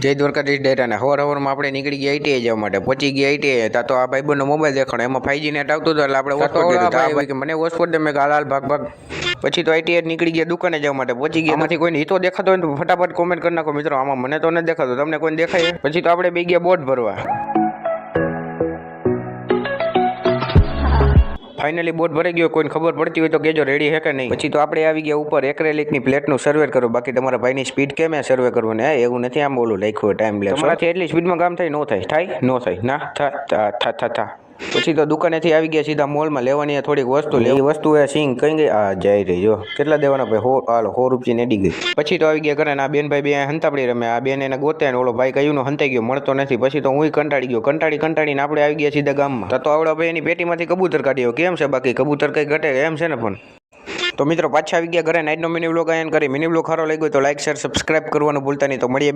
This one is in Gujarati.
જય દ્વારકાધીશ ડેરાને હવારમાં આપણે નીકળી ગયા આઈટીઆઈ જવા માટે પહોંચી ગયા આઈટીઆઈ તા તો આ ભાઈબંધનો મોબાઈલ દેખાણો એમાં 5G નેટ આવતું હતું એટલે આપણે હોસ્પિટલ કે મને હોસ્પિટલ દે મેં ગાલાલ ભાગ પછી તો આઈટીઆઈ નીકળી ગયા દુકાને જવા માટે પહોંચી ગયા એમાંથી કોઈને હિતો દેખાતો હોય તો ફટાફટ કોમેન્ટ કરી નાખો મિત્રો આમાં મને તો નથી દેખાતો તમને કોઈને દેખાય પછી તો આપણે બે ગયા બોટ ભરવા ફાઇનલી બોટ ભરાઈ ગયો કોઈને ખબર પડતી હોય તો કેજો રેડી હે કે નહીં પછી તો આપણે આવી ગયા ઉપર એક્રેલિકની પ્લેટનું સર્વે કરો બાકી તમારા ભાઈની સ્પીડ કેમ સર્વે કરવું ને એવું નથી આમ બોલું લખ્યું ટાઈમ લે તમારાથી એટલી સ્પીડમાં કામ થાય ન થાય ના થા પછી તો દુકાનેથી આવી ગયા સીધા મોલમાં લેવાની થોડીક વસ્તુ લેવી વસ્તુ એ સિંગ કઈ ગઈ આ જઈ રહી જો કેટલા દેવાના ભાઈ 100 રૂપિયા નેડી ગઈ પછી તો આવી ગયા ઘરે આ બેન ભાઈ બે હંતાપડી રમે આ બેન એને ગોતે ને ઓલો ભાઈ કયું હંતાઈ ગયો મળતો નથી પછી તો હું કંટાળી ગયો કંટાળીને આપણે આવી ગયા સીધા ગામમાં તો આવડા ભાઈ એની પેટીમાંથી કબૂતર કાઢ્યો કેમ છે બાકી કબૂતર કઈ ઘટે એમ છે ને પણ તો મિત્રો પાછા આવી ગયા ઘરે નાઈટનો મિની વ્લોગ આયન કરી મિની વ્લોગ સારો લાગ્યો તો લાઈક શેર સબસ્ક્રાઇબ કરવાનું ભૂલતા નહીં તો મળીએ